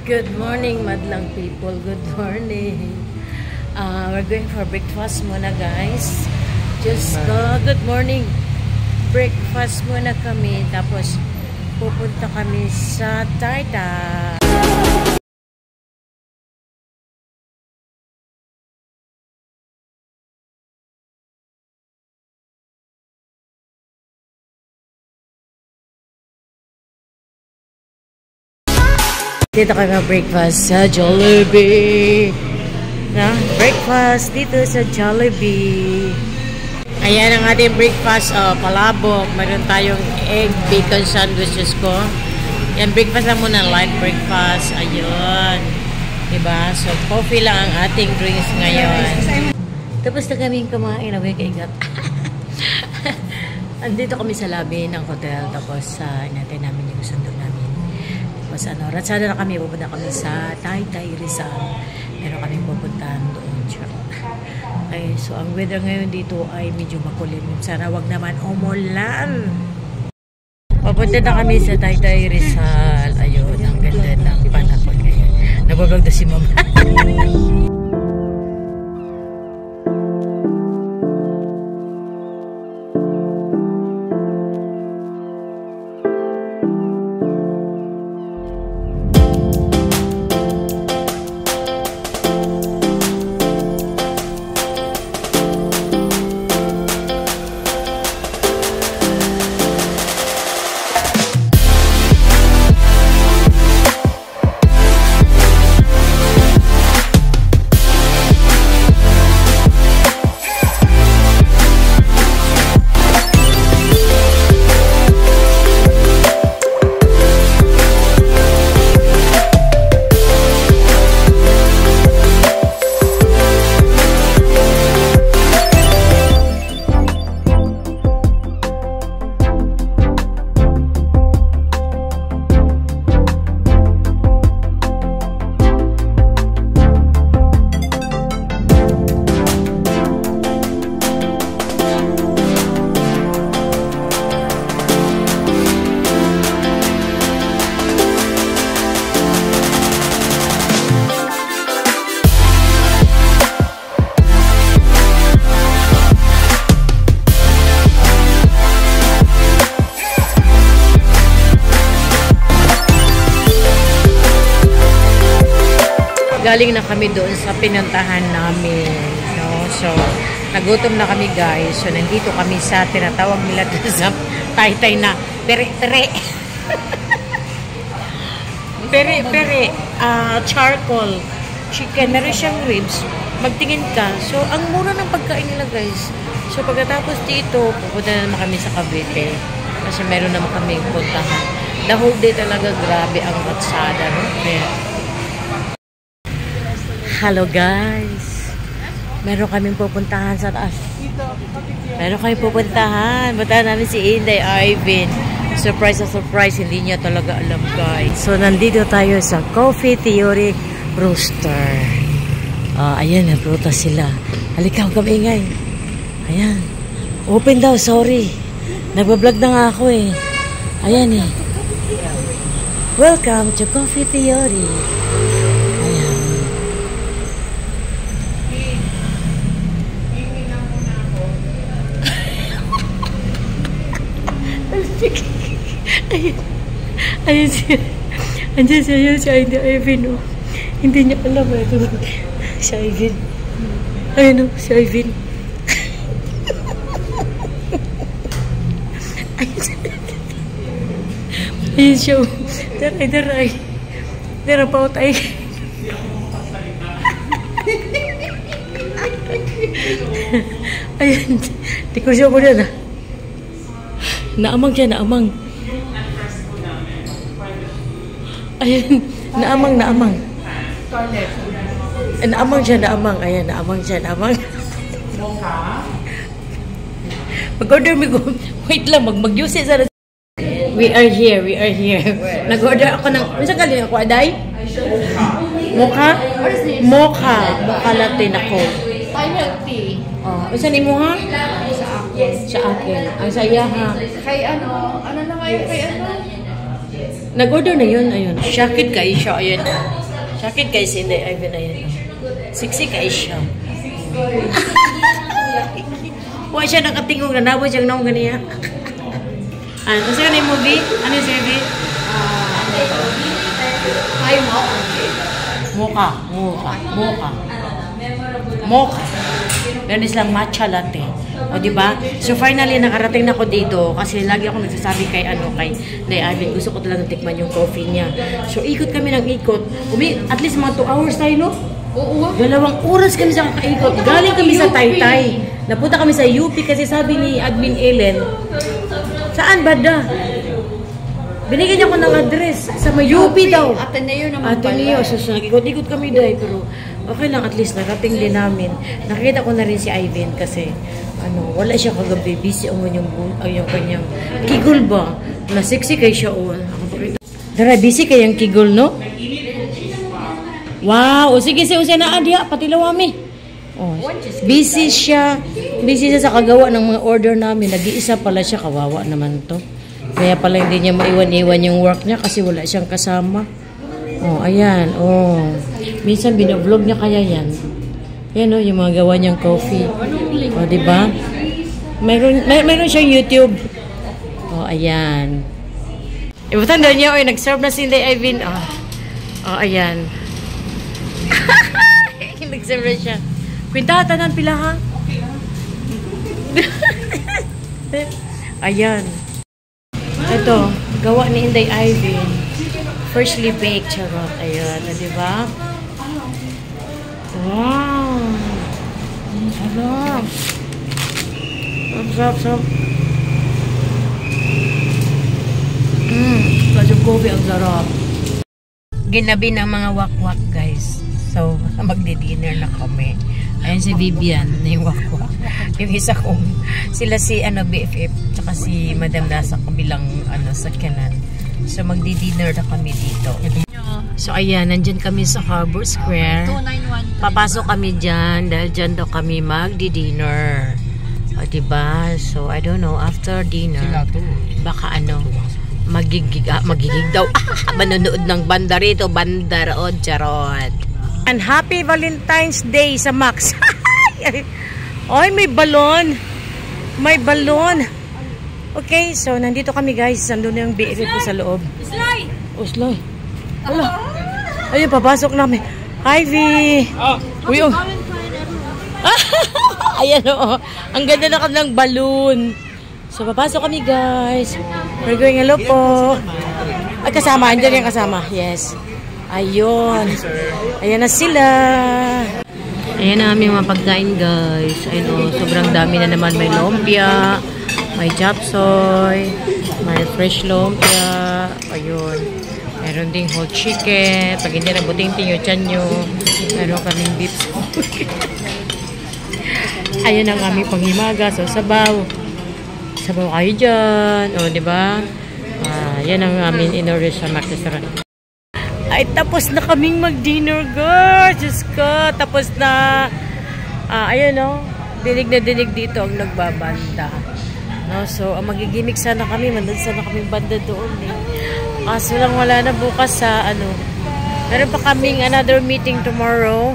Good morning, madlang people. Good morning. We're going for breakfast muna, guys. Just good morning. Breakfast muna kami. Tapos, pupunta kami sa Taytay. Dito kami mag-breakfast sa Jollibee. Breakfast dito sa Jollibee. Ayan ang ating breakfast. Palabok. Mayroon tayong egg bacon sandwiches ko. Yan, breakfast lang muna. Light breakfast. Ayun. Diba? So, coffee lang ang ating drinks ngayon. Tapos na kaming kumain. Kaingat. Andito kami sa lobby ng hotel. Tapos, inatay namin yung sundo namin. Tapos ratsada na kami, pupunta kami sa Taytay Rizal. Meron kami pupuntahan doon. Okay, so ang weather ngayon dito ay medyo makulim. Sana wag naman umulan. Pupunta na kami sa Taytay Rizal. Ayun, ang ganda ng panahon ngayon. Nabablog na si Mama. Galing na kami doon sa pinuntahan namin, no? So, nagutom na kami, guys. So, nandito kami sa tinatawag nila doon sa Taytay na pere-pere. Pere-pere, charcoal, chicken, meron siyang ribs. Magtingin ka. So, ang mura ng pagkain nila, guys. So, pagkatapos dito, pupunta na naman kami sa Cavite. Kasi meron naman kami puntahan. The whole day talaga, grabe ang ratsada, no? Hello guys, meron kaming pupuntahan sa taas. Meron kaming pupuntahan. Puntahan namin si Inday Ivan. Surprise na surprise, hindi niya talaga alam, guys. So nandito tayo sa Coffee Theory Roaster. Ayan, nagprutas sila. Halika, huwag kami ingay. Ayan, open daw, sorry. Nagbablog na nga ako eh. Ayan eh. Welcome to Coffee Theory. Ayan siya. Andiyan siya yun, si Ivan, oh. Hindi niya alam, ito. Si Ivan. Ayan, oh, si Ivan. Ayan siya, oh. Daray. Daray pa, tayo. Ayan. Tiko siya ko na. Naamang siya, naamang. Ayun, naamang. Naamang siya, naamang. Ayan, naamang siya, naamang. Mag-order mo ko. Wait lang, mag-use it. We are here. Nag-order ako ng, saan galing ako, Aday? Mocha? Mocha latte na ko. Thai milk tea. Isa ni mo ha? Sa akin. Ang saya ha. Kay ano na kayo kay ano? Nag-order na yun, ayun. Shakit kay siya, ayun. Shakit kay si Inday Ivan, ayun. Siksi kay siya. Huwag siya nakatingog na nabot siyang naong ganiya. Ano, kasi ano yung movie? Ano yung movie? Mocha. Ganun silang matcha latte. O, diba? So, finally, nakarating na ako dito kasi lagi ako nagsasabi kay Day Alvin. Gusto ko talagang tikman yung coffee niya. So, ikot kami ng ikot. At least mga 2 hours tayo, no? Oo. 2 oras kami sa kakaikot. Galing kami sa Taytay. Napunta kami sa UP kasi sabi ni Admin Ellen, saan ba da? Binigyan niya ko ng address sa may UP daw. Ateneo naman pala. Ateneo. So, nag-ikot-ikot kami dahil. Pero, okay lang, at least narating din namin. Nakita ko na rin si Ivan kasi wala siya kagabi. Busy ang kanyang kigol ba? Na sexy kay siya. Dara, busy kayang kigol, no? Wow! O sige, usay na adya. Patilawami. Busy siya. Busy siya sa kagawa ng mga order namin. Nag-iisa pala siya. Kawawa naman to. Kaya pala hindi niya maiwan-iwan yung work niya kasi wala siyang kasama. Oh, ayan. Oh. Minsan bino-vlog niya kaya yan. Yan yung mga gawa niyang coffee. Oh, di ba? Mayroon siyang YouTube. Oh, ayan. Ibutan daw niya, nag-serve na si Inday Ivan. Oh, ayan. Nag-serve na siya. Kwintatan ng pila, ha? Ayan. Ito, gawa ni Inday Ivan. Freshly baked, charot. Ayan, di ba? Wow! Ang sarap. Ang sarap. Kasong coffee, ang sarap. Ginabi ng mga wakwak, guys. So, magdi-dinner na kami. Ayan si Vivian na yung wakwak. Yung isa kong, sila si BFF, tsaka si Madam nasa kabilang sakyanan. So, magdi-dinner na kami dito. So, ayan, nandyan kami sa Harbor Square. Papasok kami dyan dahil dyan daw kami magdi-dinner. O, diba? So, I don't know, after dinner, baka magigig daw. Manonood ng banda rito. Banda rood, charot. And happy Valentine's Day sa Max. Ay, may balon. May balon. Okay, so nandito kami guys. Nandun na yung BFF ko sa loob. Uslay! Uslay. Hala. Ayun, papasok namin. Hi, V! Uy, ayan, oo. Ang ganda na kami ng balloon. So, papasok kami guys. We're going, hello po. Ay, kasama. Andiyan yung kasama. Yes. Ayun. Ayan na sila. Ayan na aming mga pagkain guys. Ayun, sobrang dami na naman. May lumpia. May chapsoy, may fresh lumpia, ayun. Meron ding whole chicken. Pag hindi nabuting-ting yung tiyan nyo, meron kaming beef. Ayun ang aming panghimaga. So, sabaw. Sabaw kayo dyan. O, diba? Yan ang aming in-order sa Max Restaurant. Ay, tapos na kaming mag-dinner, girls. Diyos ko. Tapos na, ayun o. Dinig na dinig dito ang nagbabanda. No, so, magigimik sana kami. Mandun sana kami banda doon eh. Kaso lang wala na bukas sa meron pa kaming another meeting tomorrow.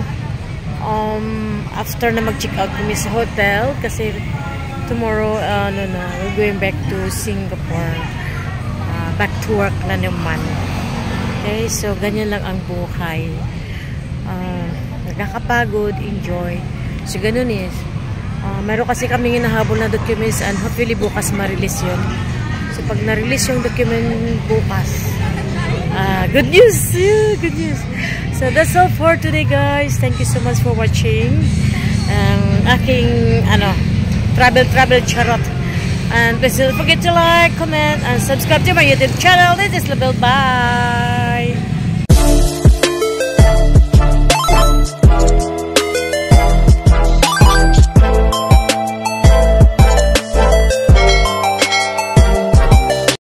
After na mag-check out kami sa hotel. Kasi tomorrow, we're going back to Singapore. Back to work na naman. Okay, so ganyan lang ang buhay. Nakakapagod, enjoy. So, ganun is. Meron kasi kaming hinahabol na documents and hopefully bukas ma-release yun. So, pag na-release yung document bukas, good news! Yeah, good news! So, that's all for today, guys. Thank you so much for watching. Aking, travel charot. And please don't forget to like, comment, and subscribe to my YouTube channel. This is Label. Bye!